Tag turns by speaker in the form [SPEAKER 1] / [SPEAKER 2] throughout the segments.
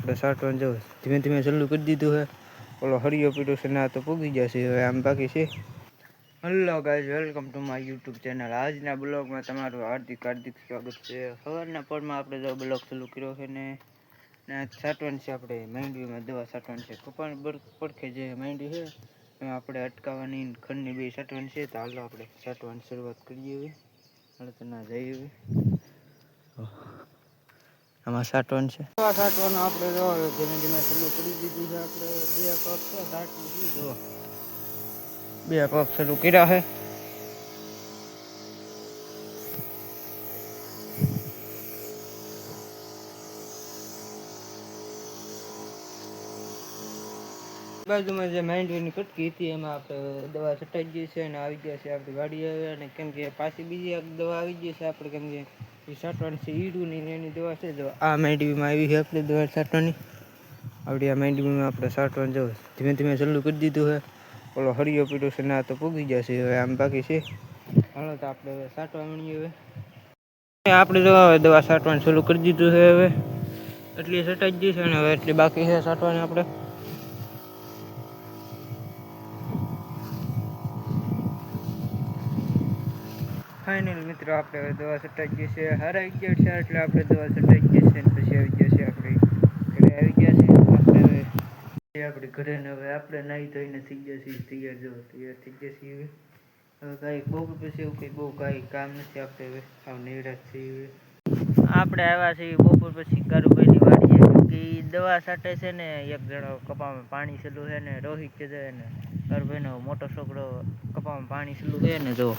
[SPEAKER 1] આપણે સાટવાનું જો ધીમે ધીમે ચાલુ કરી દીધું છે. ઓલો હરિયો પીડો છે ના તો પૂગી જશે હવે આમ બાકી છે. Hello guys, welcome to my YouTube channel. આજના બ્લોગમાં તમારું હાર્દિક સ્વાગત છે. સવારના પરમાં આપણે જો બ્લોગ ચાલુ કર્યો છે ને સાટવાનું છે. આપણે માંડવીમાં દવા સાટવાની છે. કપાળ પડખે જે માંડવી છે એમાં આપણે અટકાવવાની ખંડની બે સાટવાની છે. તો હાલો આપણે સાટવાની શરૂઆત કરીએ. હાલો તો ના જઈએ આમાં સાટવાનું છે. સાટવાનું આપણે જો ધીમે ધીમે ચાલુ કરી દીધું છે. આપણે બે કપ છે સાટવું જો બે કપ ચાલુ કર્યા છે. બાજુમાં જે માંડવીની કટકી હતી એમાં આપણે દવા છટાઈ ગઈ છે અને આવી ગયા છે આપણી ગાડી આવે. અને કેમ કે પાછી બીજી એક દવા આવી ગઈ છે આપણે, કેમ કે એ સાટવાની છે ઈડુની એની દવા છે. જો આ માંડવીમાં આવી છે આપણે દવા સાટવાની. આવડી આ માંડવીમાં આપણે સાટવાનું જો ધીમે ધીમે ચાલુ કરી દીધું છે. ઓલો હરિયો પીડો છે ના તો પૂગી જશે હવે આમ બાકી છે. હાલો તો આપણે હવે સાટવા મળીએ. હવે આપણે દવા સાટવાનું ચાલુ કરી દીધું છે. હવે એટલી સટાઈ ગઈ છે ને હવે એટલી બાકી છે સાટવાની. આપણે ફાઇનલ મિત્રો આપણે હવે દવા છટાઈ ગઈ છે. હરાઈ ગયા છે એટલે આપણે દવા છટાઈ ગઈ છે. પછી આવી ગયા છે આપણે ઘરે આવી ગયા છે. આપણે ઘરે ને હવે આપણે નાહી ધોઈને થઈ ગયા છીએ તૈયાર. જો તૈયાર થઈ ગયા છીએ. હવે કાંઈ બહુ પછી એવું કંઈ બહુ કાંઈ કામ નથી. આપણે હવે આવ નિરાશ છીએ. આપણે આવ્યા છીએ બપોર પછી કારુભાઈની વાડીએ, કે દવા છાંટે છે ને એક જણો કપામાં પાણી ચાલુ છે ને રોહિત છે ને કારુભાઈનો મોટો છોકરો કપામાં પાણી ચાલુ છે ને જો.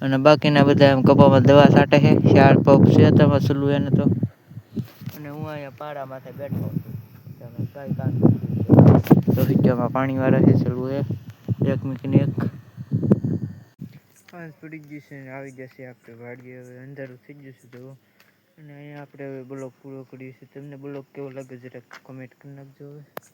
[SPEAKER 1] અને બાકીના બધા એમ કપામાં દવા છાંટે છે. 4 પગ છે તેમાં ચાલુ એને તો. અને હું અહીંયા પાડા માથે બેઠો છું. કાંઈ કામ નથી. રોહિત્યામાં પાણી વાળા છે ચાલુ છે એક મૂકીને એક. પાંચ પડી ગઈ છે ને આવી જશે આપણે વાડીએ. હવે અંધારું થઈ જશે તો. અને અહીંયા આપણે હવે બ્લોગ પૂરો કરીએ છીએ. તમને બ્લોગ કેવો લાગે જરાક કમેન્ટ કરી નાખજો. હવે